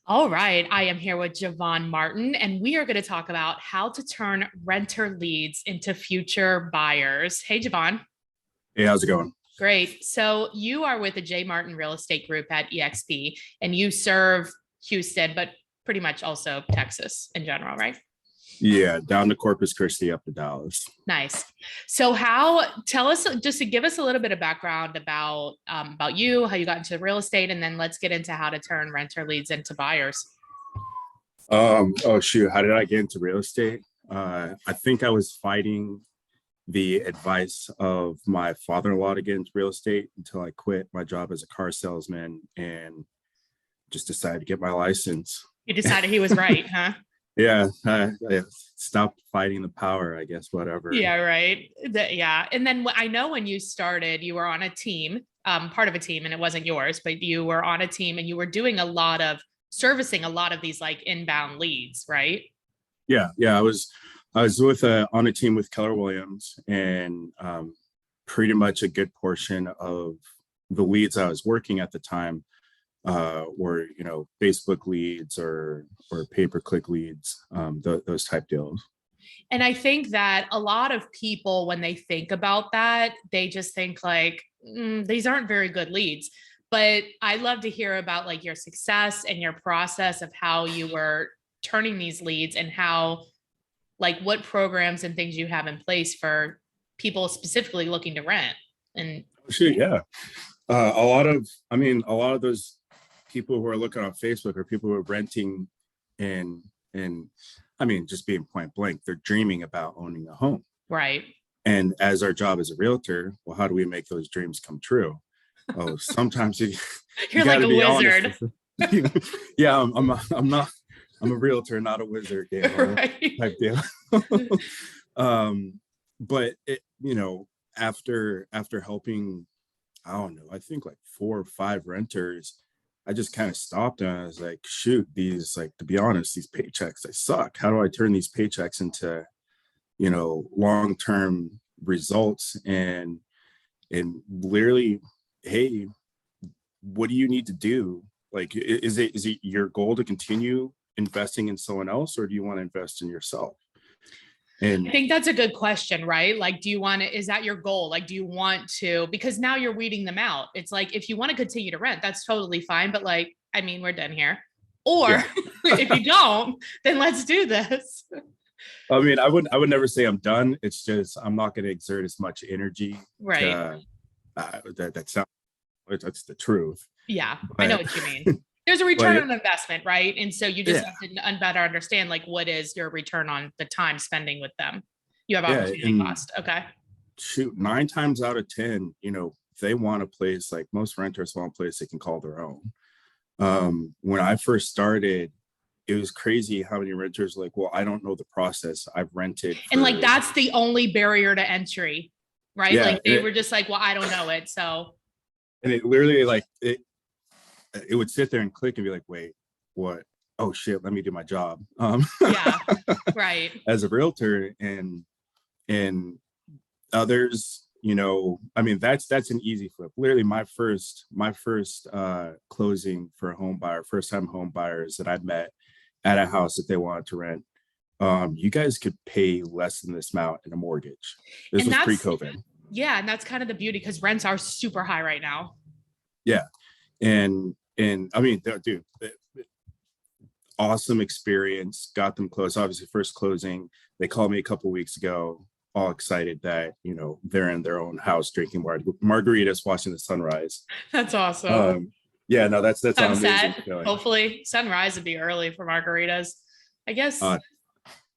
All right, I am here with Javon Martin, and we are going to talk about how to turn renter leads into future buyers. Hey, Javon. Hey, how's it going? Great. So you are with the J. Martin Real Estate Group at EXP, and you serve Houston, but pretty much also Texas in general, right? Yeah, down to Corpus Christi, up to Dallas. Nice. So tell us, just to give us a little bit of background about you, how you got into real estate, and then let's get into how to turn renter leads into buyers. Oh shoot, how did I get into real estate? I think I was fighting the advice of my father-in-law to get into real estate until I quit my job as a car salesman and just decided to get my license. You decided he was right, huh? Yeah, I stopped fighting the power, I guess, whatever. Yeah, right. Yeah. And then I know when you started, you were on a team, part of a team, and it wasn't yours, but you were on a team and you were doing a lot of servicing a lot of these like inbound leads, right? Yeah, I was with on a team with Keller Williams, and pretty much a good portion of the leads I was working at the time were Facebook leads or pay per click leads, those type deals. And I think that a lot of people, when they think about that, they just think like, these aren't very good leads. But I love to hear about like your success and your process of how you were turning these leads and how, like, what programs and things you have in place for people specifically looking to rent. And Shoot, yeah. A lot of those people who are looking on Facebook are people who are renting, and I mean, just being point blank, they're dreaming about owning a home. right. And as our job as a realtor, well, how do we make those dreams come true? Oh, sometimes you You're got like to a be honest. wizard. Yeah, I'm a realtor, not a wizard, Gail, Right. type deal. But after helping, I don't know, I think like 4 or 5 renters, I just kind of stopped and I was like, shoot, these, like, to be honest, these paychecks, they suck. How do I turn these paychecks into, long-term results? And literally, hey, what do you need to do? Like, is it your goal to continue investing in someone else, or do you want to invest in yourself? I And think that's a good question, right? Like, do you want to, is that your goal? Like, do you want to, because now you're weeding them out. It's like, if you want to continue to rent, that's totally fine. But like, I mean, we're done here. Or yeah, if you don't, then let's do this. I mean, I would never say I'm done. It's just I'm not going to exert as much energy Right. to that sounds, that's the truth. Yeah, I know But what you mean. There's a return but on investment, right? And so you just yeah, have to better understand like what is your return on the time spending with them. You have yeah, opportunity and cost. Okay. shoot, 9 times out of 10, they want a place, like most renters want a place they can call their own. When I first started, it was crazy how many renters were like, well, I don't know the process. I've rented And like for, that's the only barrier to entry, right? yeah, Like they were just like, well, I don't know it. So and it literally, like, it would sit there and click and be like, wait, what? Oh shit, let me do my job. yeah, right. As a realtor, and others, I mean, that's an easy flip. Literally, my first closing for a home buyer, first time home buyers that I met at a house that they wanted to rent. You guys could pay less than this amount in a mortgage. This And was that's, pre-COVID. yeah, and that's kind of the beauty because rents are super high right now. Yeah, and I mean, dude, awesome experience. Got them close. Obviously, first closing. They called me a couple weeks ago, all excited that they're in their own house drinking margaritas, watching the sunrise. That's awesome. Um, yeah, no, that's an amazing Sunset. feeling. Hopefully, sunrise would be early for margaritas. I guess Uh,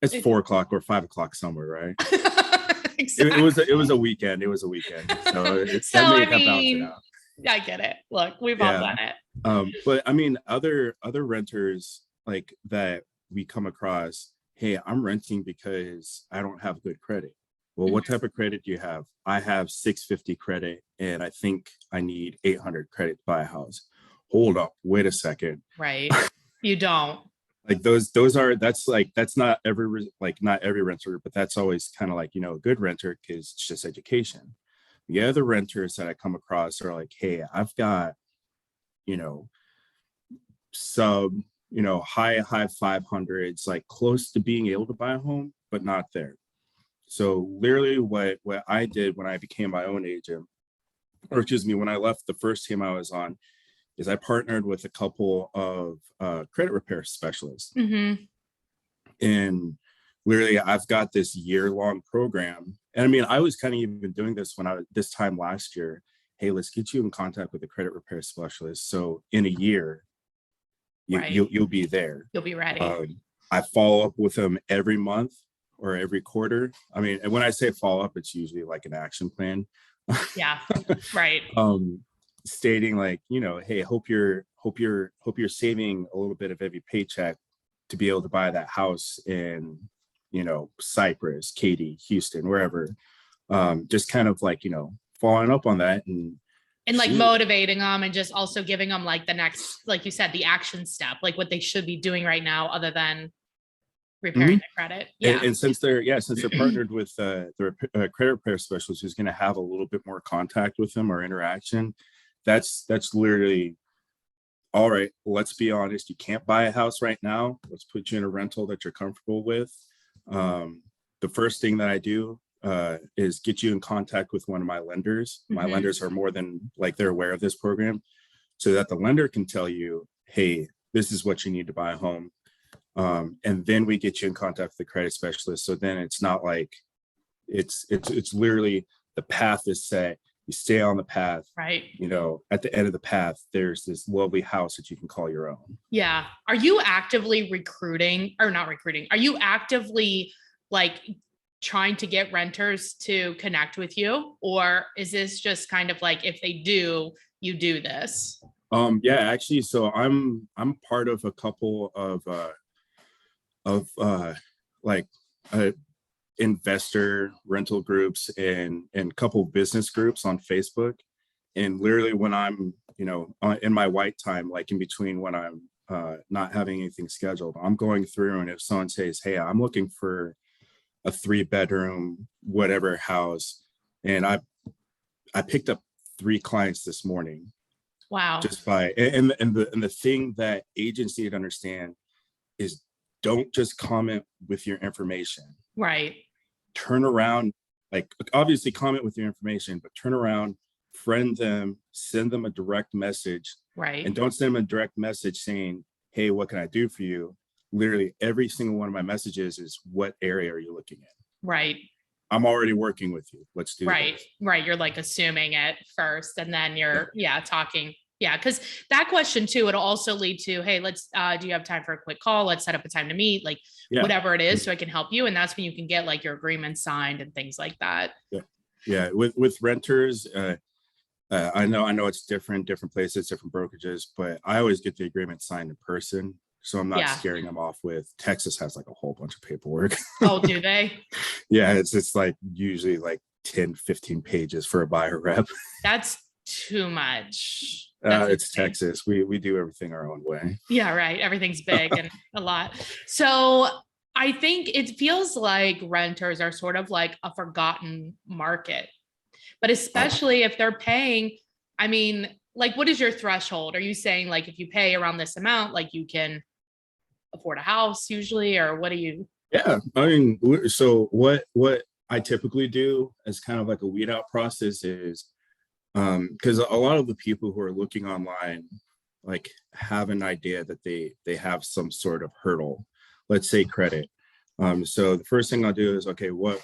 it's it, 4 o'clock or 5 o'clock somewhere, right? It was exactly. it was a weekend. It was a weekend, so So, that I may have balanced it mean, out. I get it. Look, we've all Yeah. done it. But I mean, other renters like that we come across, hey, I'm renting because I don't have good credit. Well, what type of credit do you have? I have 650 credit and I think I need 800 credit to buy a house. Hold up, wait a second. Right. You don't. Like those are, that's not not every renter, but that's always kind of like, a good renter, because it's just education. The other renters that I come across are like, hey, I've got, you know, sub high 500s, like close to being able to buy a home, but not there. So literally what I did when I became my own agent, or excuse me, when I left the first team I was on, is I partnered with a couple of credit repair specialists. Mm-hmm. And literally I've got this year-long program. And I mean, I was kind of even doing this when I was this time last year. Hey, let's get you in contact with a credit repair specialist. So in a year, Right. you'll be there. You'll be ready. I follow up with them every month or every quarter. I mean, and when I say follow up, it's usually like an action plan. Yeah. Right. Stating like, hey, hope you're saving a little bit of every paycheck to be able to buy that house in, Cypress, Katy, Houston, wherever. Just kind of like, following up on that And like motivating them and just also giving them like the next, like you said, the action step, like what they should be doing right now, other than repairing the credit. Yeah. And since they're partnered with the credit repair specialist who's going to have a little bit more contact with them or interaction, that's literally, all right, let's be honest, you can't buy a house right now. Let's put you in a rental that you're comfortable with. The first thing that I do is get you in contact with one of my lenders. My lenders are more than like, they're aware of this program, so that the lender can tell you, hey, this is what you need to buy a home. And then we get you in contact with the credit specialist. So then it's not like it's literally the path is set. You stay on the path, right? At the end of the path, there's this lovely house that you can call your own. Yeah. Are you actively recruiting, or not recruiting? Are you actively like trying to get renters to connect with you? Or is this just kind of like, if they do, you do this? Yeah, actually, so I'm part of a couple of like investor rental groups and couple business groups on Facebook. And literally when I'm, in my white time, like in between when I'm not having anything scheduled, I'm going through, and if someone says, hey, I'm looking for a 3-bedroom, whatever house, and I picked up 3 clients this morning. Wow. Just by, and the thing that agents need to understand is, don't just comment with your information. Right. Turn around, like obviously comment with your information, but turn around, friend them, send them a direct message. Right. And don't send them a direct message saying, hey, what can I do for you? Literally every single one of my messages is, what area are you looking at? Right. I'm already working with you. Let's do right. this. Right. You're like assuming it first, and then you're talking. Yeah, because that question too, it'll also lead to, hey, let's do you have time for a quick call? Let's set up a time to meet, like whatever it is, so I can help you. And that's when you can get like your agreement signed and things like that. Yeah. With renters, I know it's different places, different brokerages, but I always get the agreement signed in person. So I'm not scaring them off with, Texas has like a whole bunch of paperwork. Oh, do they? Yeah, it's like usually like 10, 15 pages for a buyer rep. That's too much. It's Texas. We do everything our own way. Yeah, right. Everything's big and a lot. So I think it feels like renters are sort of like a forgotten market, but especially if they're paying, I mean, like, what is your threshold? Are you saying like, if you pay around this amount, like you can afford a house usually, or what do you? Yeah, I mean, so what I typically do as kind of like a weed out process is, because a lot of the people who are looking online like have an idea that they have some sort of hurdle, let's say credit. So the first thing I'll do is, okay, what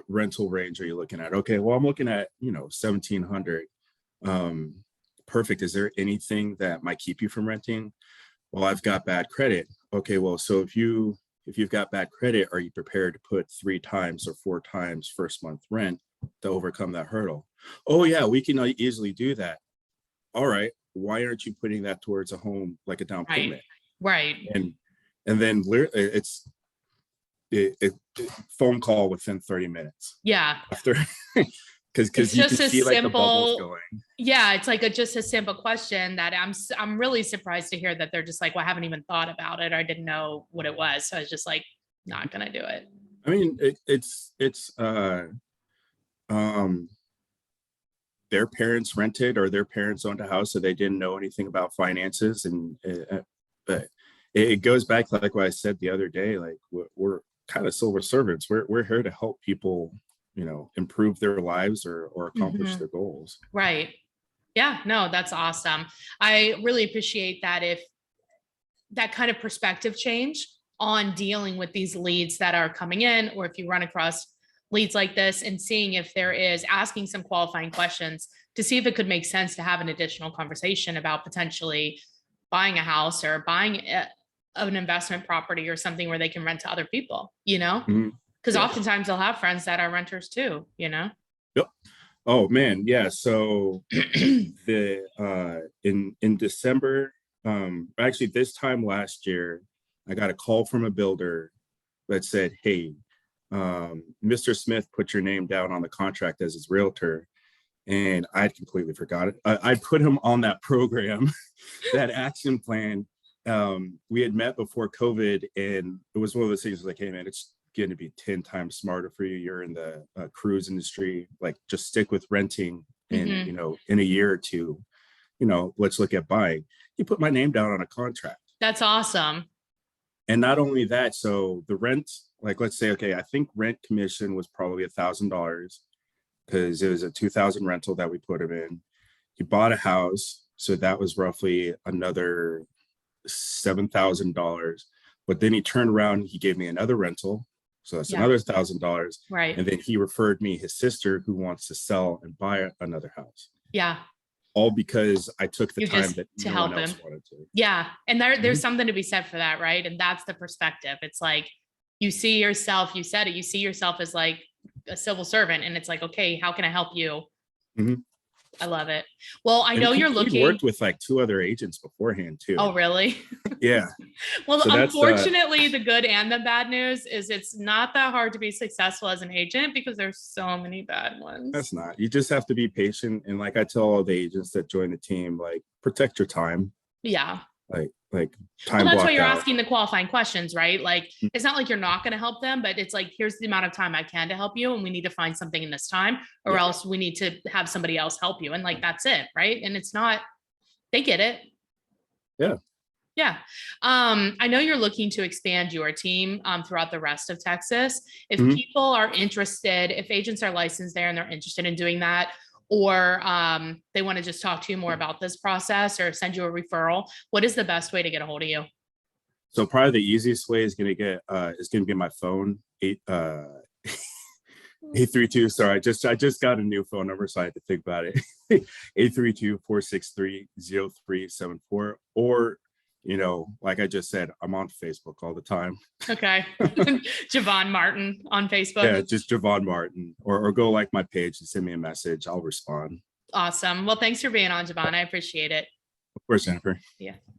rental range are you looking at? Okay, well, I'm looking at 1,700. Perfect. Is there anything that might keep you from renting? Well, I've got bad credit. Okay, well, so if you've got bad credit, are you prepared to put 3 times or 4 times first month rent to overcome that hurdle? Oh yeah, we can easily do that. All right, why aren't you putting that towards a home, like a down payment? Right. And then it's phone call within 30 minutes. Yeah. After, because you can see like the bubbles going. Yeah, it's like just a simple question that I'm really surprised to hear that they're just like, well, I haven't even thought about it. Or I didn't know what it was. So I was just like, not gonna do it. I mean, it's their parents rented or their parents owned a house, so they didn't know anything about finances, and but it goes back like what I said the other day. Like we're kind of civil servants. We're here to help people, improve their lives or accomplish Mhm. their goals. Right. Yeah, no, that's awesome. I really appreciate that if that kind of perspective change on dealing with these leads that are coming in, or if you run across leads like this and seeing if there is asking some qualifying questions to see if it could make sense to have an additional conversation about potentially buying a house or buying an investment property or something where they can rent to other people, Mhm. because Yeah. oftentimes they'll have friends that are renters too. Yep. Oh man, yeah. So the in December, actually this time last year, I got a call from a builder that said, "Hey, Mr. Smith put your name down on the contract as his realtor." And I'd completely forgot it. I put him on that program, that action plan. We had met before COVID, and it was one of those things like, hey man, it's going to be 10 times smarter for you. You're in the cruise industry, like just stick with renting, and Hmm. in a year or two, let's look at buying. He put my name down on a contract. That's awesome. And not only that, so the rent, like let's say, okay, I think rent commission was probably $1,000 because it was a 2000 rental that we put him in. He bought a house, so that was roughly another $7,000. But then he turned around, he gave me another rental, so that's Yeah. another $1,000. Right. And then he referred me his sister who wants to sell and buy another house, Yeah. all because I took the You time just that to no one help else him. wanted to. Yeah. And there's Mhm. something to be said for that, right? And that's the perspective. It's like you see yourself, you said it, you see yourself as like a civil servant. And it's like, okay, how can I help you? Mhm. I love it. Well, I And know you're he'd looking. worked with like two other agents beforehand too. Oh, really? Yeah. Well, So unfortunately, the good and the bad news is it's not that hard to be successful as an agent because there's so many bad ones. that's not. You just have to be patient. And like I tell all the agents that join the team, like protect your time, Yeah. like Well, time that's why block you're out. asking the qualifying questions, right? Like, it's not like you're not going to help them, but it's like, here's the amount of time I can to help you. And we need to find something in this time, or Yeah. else we need to have somebody else help you. And like, that's it. Right. And it's not, they get it. Yeah. Yeah. I know you're looking to expand your team throughout the rest of Texas. If Mhm. people are interested, if agents are licensed there and they're interested in doing that, or they want to just talk to you more about this process or send you a referral, what is the best way to get a hold of you? So probably the easiest way is gonna be my phone. 832. Sorry, I just got a new phone number, so I had to think about it. 832-463-0374. Or, like I just said, I'm on Facebook all the time. Okay. Javon Martin on Facebook. Yeah, just Javon Martin. Or go like my page and send me a message. I'll respond. Awesome. Well, thanks for being on, Javon. I appreciate it. Of course, Jennifer. Yeah.